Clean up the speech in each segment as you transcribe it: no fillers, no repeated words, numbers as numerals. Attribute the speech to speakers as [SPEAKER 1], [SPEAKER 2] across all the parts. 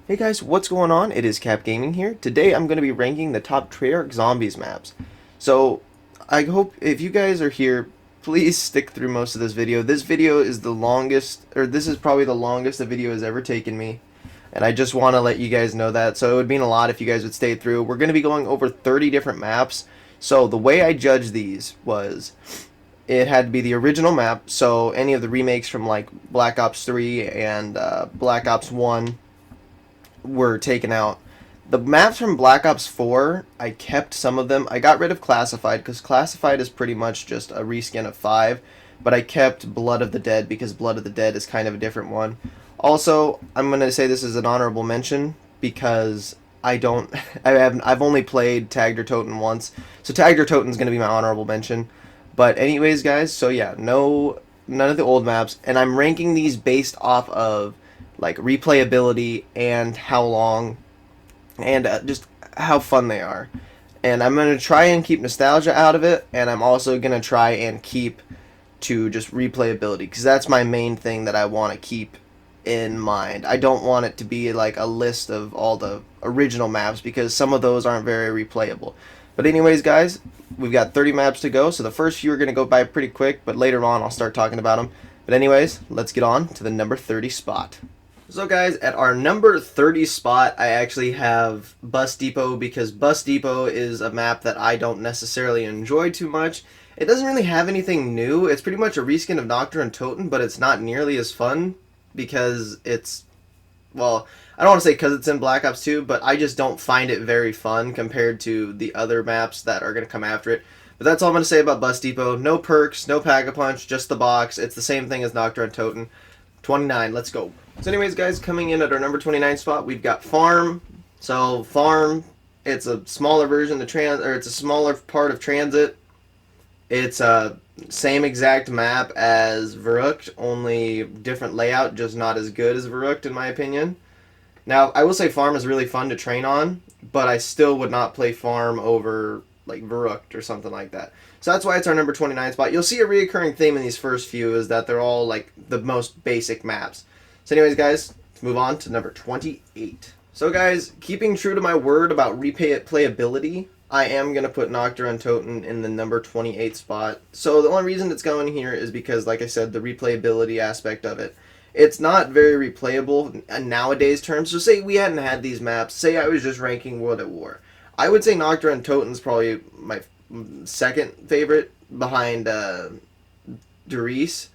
[SPEAKER 1] Hey guys, what's going on? It is Cap Gaming here. Today I'm going to be ranking the top Treyarch Zombies maps. So, I hope if you guys are here, please stick through most of this video. This video is the longest, or this is probably the longest a video has ever taken me. And I just want to let you guys know that. So it would mean a lot if you guys would stay through. We're going to be going over 30 different maps. So the way I judged these was it had to be the original map. So any of the remakes from like Black Ops 3 and Black Ops 1 were taken out. The maps from Black Ops 4, I kept some of them. I got rid of Classified because Classified is pretty much just a reskin of 5, but I kept Blood of the Dead because Blood of the Dead is kind of a different one. Also, I'm going to say this is an honorable mention because I don't I've only played Tagged or Toten once. So Tagged or Toten is going to be my honorable mention. But anyways, guys, so yeah, none of the old maps, and I'm ranking these based off of like replayability and how long and just how fun they are. And I'm going to try and keep nostalgia out of it, and I'm also going to try and keep to just replayability because that's my main thing that I want to keep in mind. I don't want it to be like a list of all the original maps because some of those aren't very replayable. But anyways, guys, we've got 30 maps to go, so the first few are going to go by pretty quick, but later on I'll start talking about them. But anyways, let's get on to the number 30 spot. So guys, at our number 30 spot, I actually have Bus Depot because Bus Depot is a map that I don't necessarily enjoy too much. It doesn't really have anything new. It's pretty much a reskin of Nocturne and Toten, but it's not nearly as fun because it's, well, I don't want to say because it's in Black Ops 2, but I just don't find it very fun compared to the other maps that are going to come after it. But that's all I'm going to say about Bus Depot. No perks, no Pack-a-Punch, just the box. It's the same thing as Nocturne and Toten. 29, let's go. So anyways, guys, coming in at our number 29 spot, we've got Farm. So Farm, it's a smaller version of it's a smaller part of Transit. It's a same exact map as Verruckt, only different layout, just not as good as Verruckt in my opinion. Now, I will say Farm is really fun to train on, but I still would not play Farm over like Verruckt or something like that. So that's why it's our number 29 spot. You'll see a reoccurring theme in these first few is that they're all like the most basic maps. So anyways, guys, let's move on to number 28. So guys, keeping true to my word about replayability, I am going to put Nocturne and Toten in the number 28 spot. So the only reason it's going here is because, like I said, the replayability aspect of it. It's not very replayable in nowadays terms. So say we hadn't had these maps. Say I was just ranking World at War. I would say Nocturne and Toten's probably my second favorite behind Derice.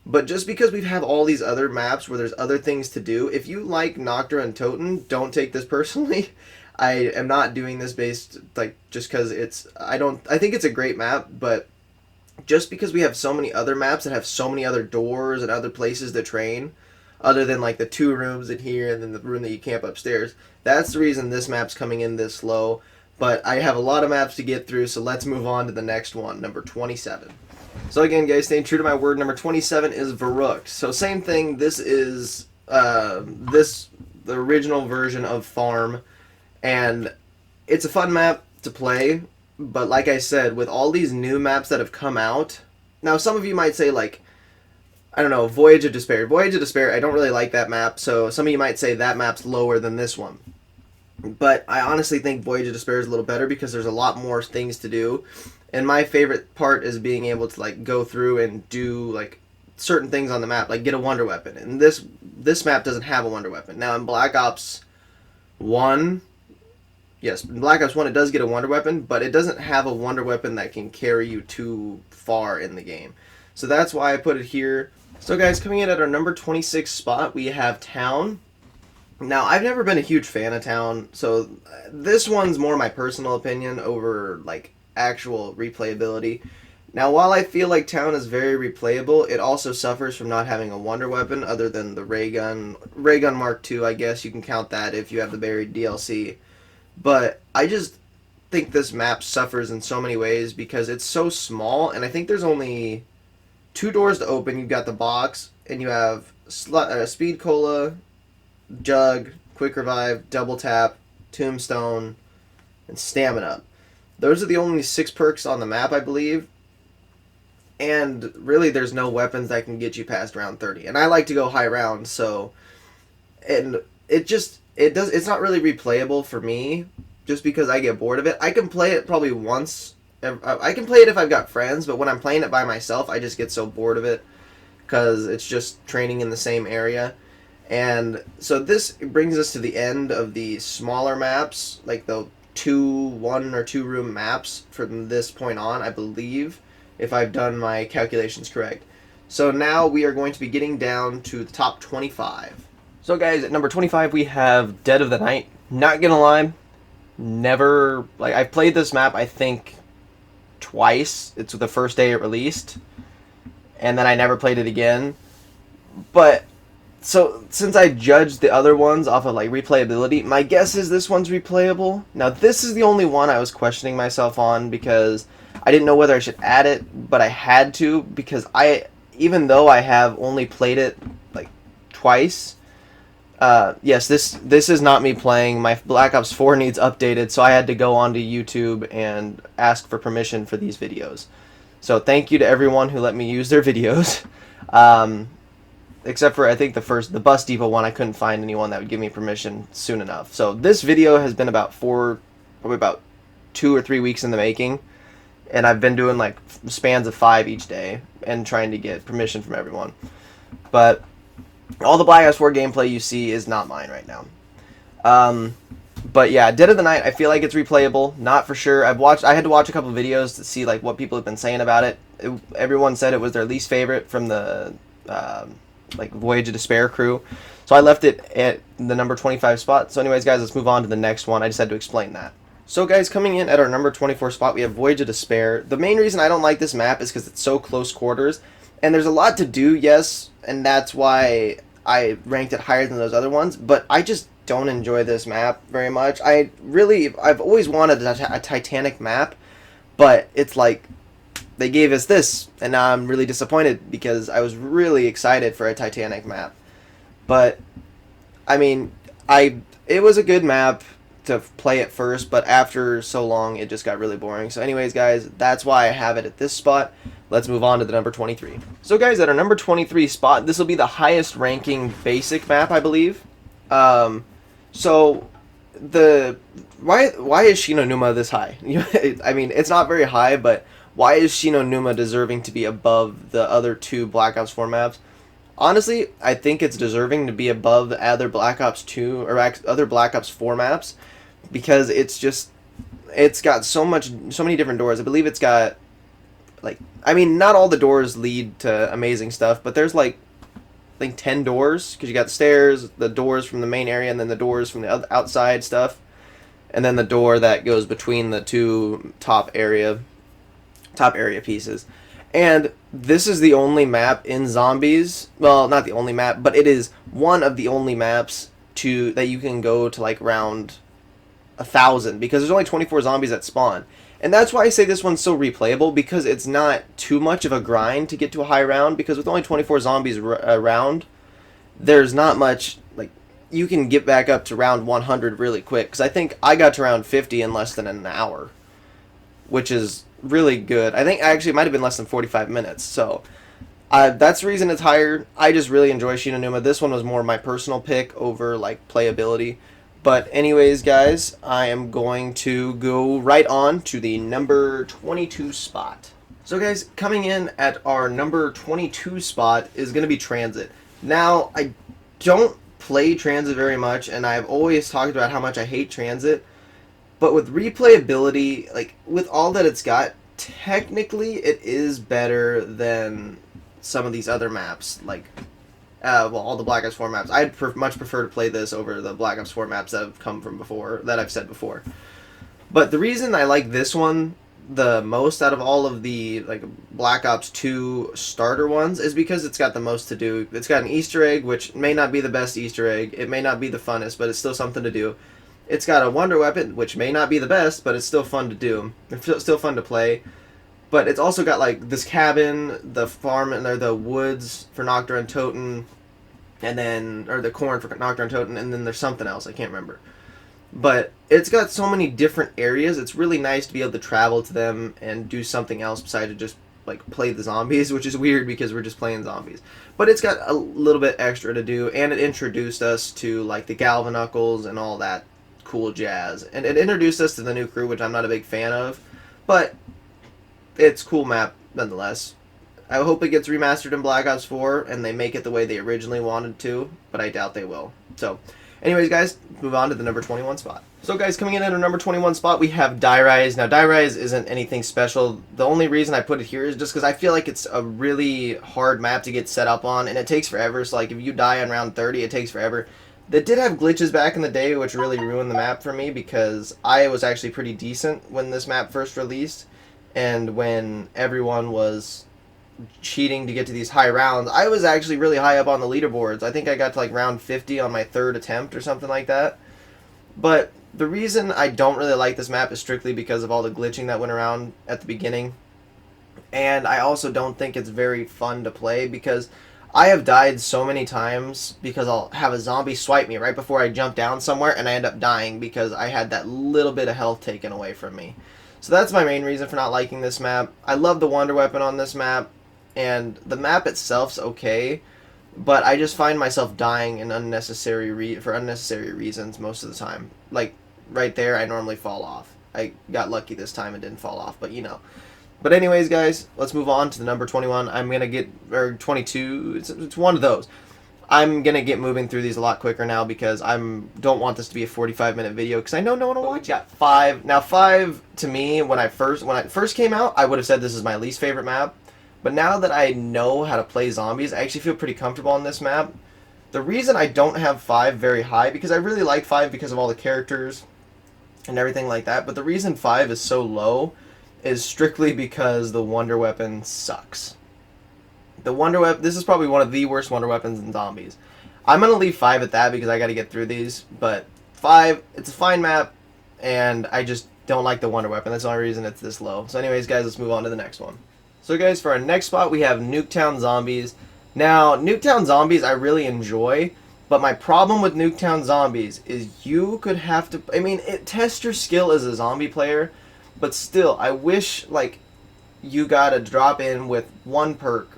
[SPEAKER 1] But just because we have all these other maps where there's other things to do, if you like Nocturne and Toten, don't take this personally. I am not doing this based like just because it's I think it's a great map, but just because we have so many other maps that have so many other doors and other places to train, other than like the 2 rooms in here and then the room that you camp upstairs, that's the reason this map's coming in this low. But I have a lot of maps to get through, so let's move on to the next one, number 27. So again, guys, staying true to my word, number 27 is Verruckt. So same thing, this is the original version of Farm, and it's a fun map to play, but like I said, with all these new maps that have come out, now some of you might say like, I don't know, Voyager Despair. Voyager Despair, I don't really like that map, so some of you might say that map's lower than this one. But I honestly think Voyager Despair is a little better because there's a lot more things to do. And my favorite part is being able to like go through and do like certain things on the map, like get a wonder weapon. And this map doesn't have a wonder weapon. Now in Black Ops 1, yes, in Black Ops 1 it does get a wonder weapon, but it doesn't have a wonder weapon that can carry you too far in the game. So that's why I put it here. So guys, coming in at our number 26 spot, we have Town. Now, I've never been a huge fan of Town, so this one's more my personal opinion over like actual replayability. Now, while I feel like Town is very replayable, it also suffers from not having a wonder weapon other than the ray gun Mark II. I guess you can count that if you have the buried DLC. But I just think this map suffers in so many ways because it's so small, and I think there's only 2 doors to open. You've got the box, and you have Speed Cola, Jug, Quick Revive, Double Tap, Tombstone, and Stamina. Those are the only 6 perks on the map, I believe. And really, there's no weapons that can get you past round 30. And I like to go high rounds, so... And it just... it's not really replayable for me, just because I get bored of it. I can play it probably once. I can play it if I've got friends, but when I'm playing it by myself, I just get so bored of it because it's just training in the same area. And so this brings us to the end of the smaller maps, like the one or two room maps from this point on, I believe, if I've done my calculations correct. So now we are going to be getting down to the top 25. So guys, at number 25 we have Dead of the Night. Not gonna lie, never, like, I've played this map I think twice. It's the first day it released, and then I never played it again. But so since I judged the other ones off of like replayability, my guess is this one's replayable. Now this is the only one I was questioning myself on because I didn't know whether I should add it, but I had to because even though I have only played it like twice, yes, this is not me playing. My Black Ops 4 needs updated, so I had to go onto YouTube and ask for permission for these videos. So thank you to everyone who let me use their videos. Except for, I think, the Bus Depot one, I couldn't find anyone that would give me permission soon enough. So this video has been probably about 2 or 3 weeks in the making, and I've been doing like spans of 5 each day and trying to get permission from everyone. But all the Black Ops 4 gameplay you see is not mine right now. But yeah, Dead of the Night, I feel like it's replayable. Not for sure. I had to watch a couple videos to see like what people have been saying about it. Everyone said it was their least favorite from the like Voyager Despair crew. So I left it at the number 25 spot. So anyways, guys, let's move on to the next one. I just had to explain that. So guys, coming in at our number 24 spot, we have Voyager Despair. The main reason I don't like this map is because it's so close quarters. And there's a lot to do, yes, and that's why I ranked it higher than those other ones. But I just don't enjoy this map very much. I've always wanted a Titanic map, but it's like, they gave us this, and now I'm really disappointed because I was really excited for a Titanic map. But I mean, it was a good map to play at first, but after so long, it just got really boring. So anyways, guys, that's why I have it at this spot. Let's move on to the number 23. So guys, at our number 23 spot, this will be the highest ranking basic map, I believe. So why is No Numa this high? I mean, it's not very high, but why is No Numa deserving to be above the other 2 Black Ops 4 maps? Honestly, I think it's deserving to be above the other Black Ops 2 or other Black Ops 4 maps because it's got so many different doors. I believe it's got, like, I mean, not all the doors lead to amazing stuff, but there's like I think 10 doors because you got the stairs, the doors from the main area, and then the doors from the outside stuff, and then the door that goes between the 2 top area pieces. And this is the only map in Zombies, well, not the only map, but it is one of the only maps that you can go to like round 1,000 because there's only 24 zombies that spawn. And that's why I say this one's so replayable, because it's not too much of a grind to get to a high round, because with only 24 zombies around, there's not much, like, you can get back up to round 100 really quick, because I think I got to round 50 in less than an hour, which is really good. I think actually it might have been less than 45 minutes, so that's the reason it's higher. I just really enjoy No Numa. This one was more my personal pick over like playability. But anyways, guys, I am going to go right on to the number 22 spot. So guys, coming in at our number 22 spot is going to be Transit. Now, I don't play Transit very much, and I've always talked about how much I hate Transit. But with replayability, like, with all that it's got, technically it is better than some of these other maps, like, well, all the Black Ops 4 maps. I'd much prefer to play this over the Black Ops 4 maps that have come from before, that I've said before. But the reason I like this one the most out of all of the like Black Ops 2 starter ones is because it's got the most to do. It's got an Easter egg, which may not be the best Easter egg. It may not be the funnest, but it's still something to do. It's got a wonder weapon, which may not be the best, but it's still fun to do. It's still fun to play. But it's also got like this cabin, the farm, and the woods for Nocturne and Toten, and then, or the corn for Nocturne and Toten, and then there's something else, I can't remember. But it's got so many different areas, it's really nice to be able to travel to them and do something else besides just like play the zombies, which is weird because we're just playing zombies. But it's got a little bit extra to do, and it introduced us to like the Galvanuckles and all that cool jazz. And it introduced us to the new crew, which I'm not a big fan of, but it's cool map nonetheless. I hope it gets remastered in Black Ops 4 and they make it the way they originally wanted to, but I doubt they will. So, anyways, guys, move on to the number 21 spot. So, guys, coming in at our number 21 spot, we have Die Rise. Now, Die Rise isn't anything special. The only reason I put it here is just because I feel like it's a really hard map to get set up on, and it takes forever. So, like, if you die on round 30, it takes forever. It did have glitches back in the day, which really ruined the map for me because I was actually pretty decent when this map first released, and when everyone was cheating to get to these high rounds, I was actually really high up on the leaderboards. I think I got to like round 50 on my third attempt or something like that. But the reason I don't really like this map is strictly because of all the glitching that went around at the beginning. And I also don't think it's very fun to play because I have died so many times because I'll have a zombie swipe me right before I jump down somewhere and I end up dying because I had that little bit of health taken away from me. So that's my main reason for not liking this map. I love the Wonder Weapon on this map, and the map itself's okay, but I just find myself dying in for unnecessary reasons most of the time. Like, right there, I normally fall off. I got lucky this time and didn't fall off, but you know. But anyways, guys, let's move on to the number 21. I'm going to get, or 22, it's one of those. I'm going to get moving through these a lot quicker now because I don't want this to be a 45-minute video because I know no one will watch. Got 5. Now, 5, to me, when it first came out, I would have said this is my least favorite map. But now that I know how to play zombies, I actually feel pretty comfortable on this map. The reason I don't have 5 very high, because I really like 5 because of all the characters and everything like that, but the reason 5 is so low is strictly because the Wonder Weapon sucks. The Wonder Weapon, this is probably one of the worst Wonder Weapons in zombies. I'm going to leave 5 at that because I got to get through these, but 5, it's a fine map, and I just don't like the Wonder Weapon. That's the only reason it's this low. So anyways, guys, let's move on to the next one. So guys, for our next spot, we have Nuketown Zombies. Now, Nuketown Zombies I really enjoy, but my problem with Nuketown Zombies is you could have to, I mean, it tests your skill as a zombie player, but still, I wish, like, you gotta drop in with one perk,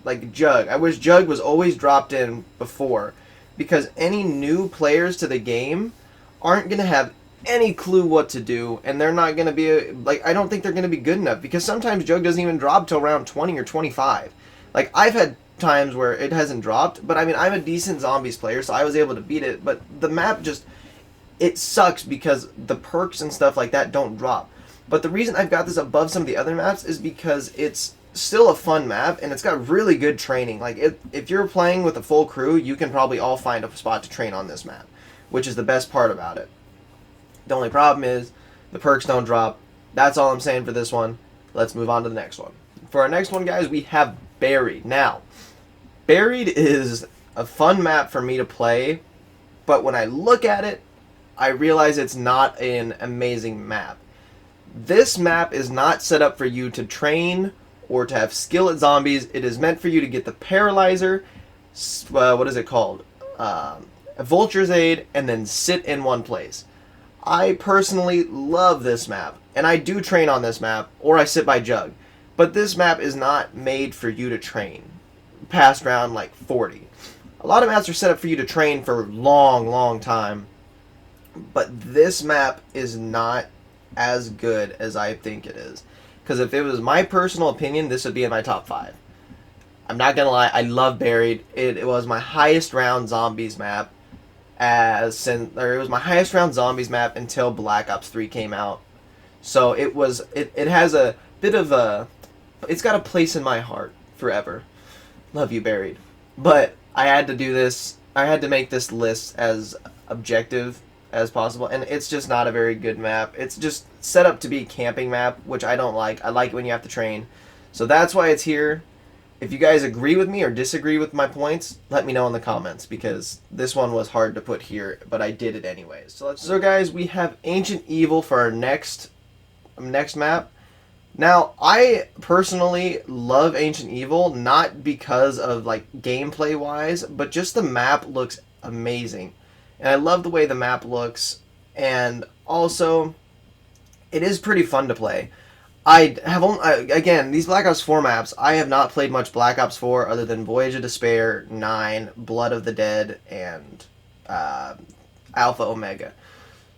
[SPEAKER 1] like Jug. I wish Jug was always dropped in before, because any new players to the game aren't gonna have any clue what to do, and they're not going to be, like, I don't think they're going to be good enough, because sometimes Jug doesn't even drop till round 20 or 25. Like, I've had times where it hasn't dropped, but I mean, I'm a decent zombies player, so I was able to beat it, but the map just, it sucks because the perks and stuff like that don't drop. But the reason I've got this above some of the other maps is because it's still a fun map, and it's got really good training. Like, if you're playing with a full crew, you can probably all find a spot to train on this map, which is the best part about it. The only problem is the perks don't drop. That's all I'm saying for this one. Let's move on to the next one. For our next one, guys, we have Buried. Now, Buried is a fun map for me to play, but when I look at it, I realize it's not an amazing map. This map is not set up for you to train or to have skill at zombies. It is meant for you to get the Paralyzer, what is it called? A Vulture's Aid, and then sit in one place. I personally love this map, and I do train on this map, or I sit by Jug. But this map is not made for you to train past round like 40. A lot of maps are set up for you to train for a long, long time, but this map is not as good as I think it is. Because if it was my personal opinion, this would be in my top 5. I'm not gonna lie, I love Buried. It was my highest round zombies map. It was my highest round zombies map until Black Ops 3 came out. So it has a bit of a, it's got a place in my heart forever. Love you, Buried. But I had to do this, I had to make this list as objective as possible, and it's just not a very good map. It's just set up to be a camping map, which I don't like. I like it when you have to train. So that's why it's here. If you guys agree with me or disagree with my points, let me know in the comments, because this one was hard to put here, but I did it anyways. So guys, we have Ancient Evil for our next map. Now, I personally love Ancient Evil, not because of like gameplay wise, but just the map looks amazing. And I love the way the map looks, and also it is pretty fun to play. I have only, again, these Black Ops 4 maps, I have not played much Black Ops 4 other than Voyager Despair, 9, Blood of the Dead, and uh, Alpha Omega.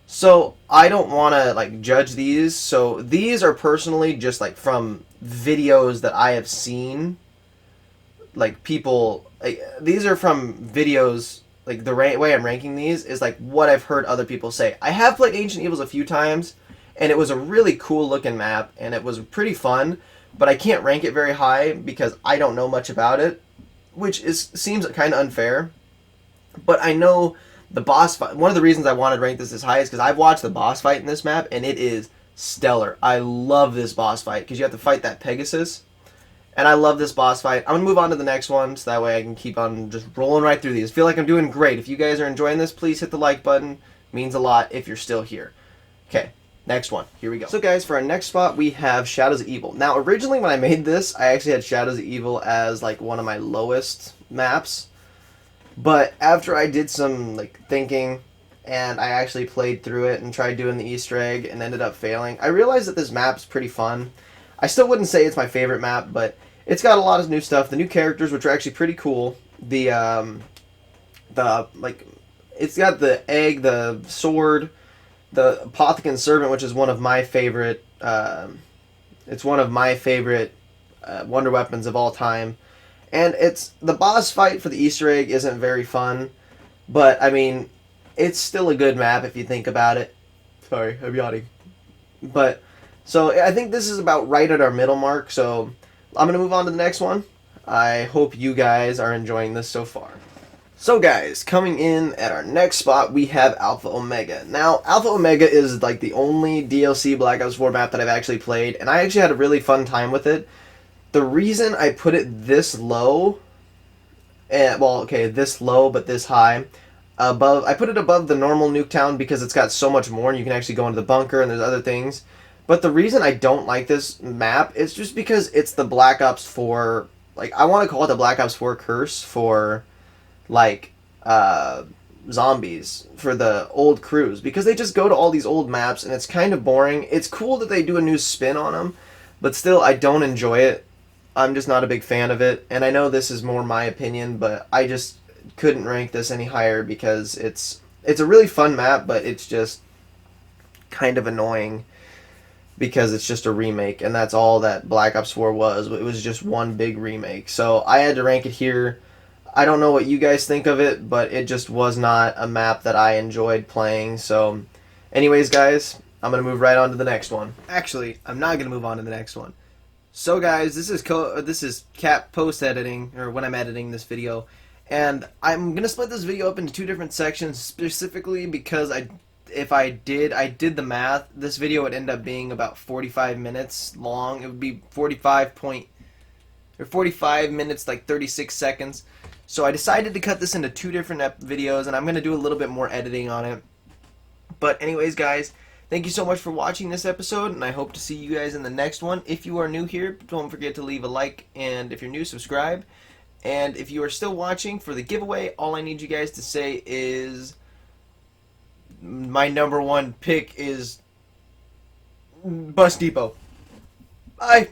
[SPEAKER 1] So I don't want to like judge these. So these are personally just like from videos that I have seen. Like people, like, these are from videos. Like the way I'm ranking these is like what I've heard other people say. I have played Ancient Evils a few times, and it was a really cool looking map, and it was pretty fun. But I can't rank it very high because I don't know much about it, which seems kind of unfair. But I know the boss fight. One of the reasons I wanted to rank this as high is because I've watched the boss fight in this map, and it is stellar. I love this boss fight because you have to fight that Pegasus, and I love this boss fight. I'm gonna move on to the next one, so that way I can keep on just rolling right through these. I feel like I'm doing great. If you guys are enjoying this, please hit the like button. It means a lot if you're still here. Okay, next one. Here we go. So guys, for our next spot, we have Shadows of Evil. Now, originally when I made this, I actually had Shadows of Evil as like one of my lowest maps. But after I did some like thinking, and I actually played through it and tried doing the Easter egg and ended up failing, I realized that this map's pretty fun. I still wouldn't say it's my favorite map, but it's got a lot of new stuff. The new characters, which are actually pretty cool. Like, it's got the egg, the sword, the Apothicon Servant, which is one of my favorite. It's one of my favorite wonder weapons of all time. And it's the boss fight for the Easter egg isn't very fun, but I mean, it's still a good map if you think about it. Sorry, I'm yawning. But so I think this is about right at our middle mark. So I'm gonna move on to the next one. I hope you guys are enjoying this so far. So guys, coming in at our next spot, we have Alpha Omega. Now, Alpha Omega is like the only DLC Black Ops 4 map that I've actually played, and I actually had a really fun time with it. The reason I put it this low, well, okay, this low but this high, I put it above the normal Nuketown because it's got so much more and you can actually go into the bunker and there's other things. But the reason I don't like this map is just because it's the Black Ops 4, like, I want to call it the Black Ops 4 curse for, like, zombies, for the old crews. Because they just go to all these old maps and it's kind of boring. It's cool that they do a new spin on them, but still, I don't enjoy it. I'm just not a big fan of it, and I know this is more my opinion, but I just couldn't rank this any higher because it's a really fun map, but it's just kind of annoying because it's just a remake, and that's all that Black Ops 4 was. It was just one big remake, so I had to rank it here. I don't know what you guys think of it, but it just was not a map that I enjoyed playing, so anyways, guys, I'm going to move right on to the next one. Actually, I'm not going to move on to the next one. So guys, this is C.A.P post editing, or when I'm editing this video, and I'm gonna split this video up into two different sections specifically because if I did the math, this video would end up being about 45 minutes long. It would be 45 minutes, like 36 seconds. So I decided to cut this into two different videos, and I'm gonna do a little bit more editing on it. But anyways, guys, thank you so much for watching this episode, and I hope to see you guys in the next one. If you are new here, don't forget to leave a like, and if you're new, subscribe. And if you are still watching for the giveaway, all I need you guys to say is my number one pick is Bus Depot. Bye!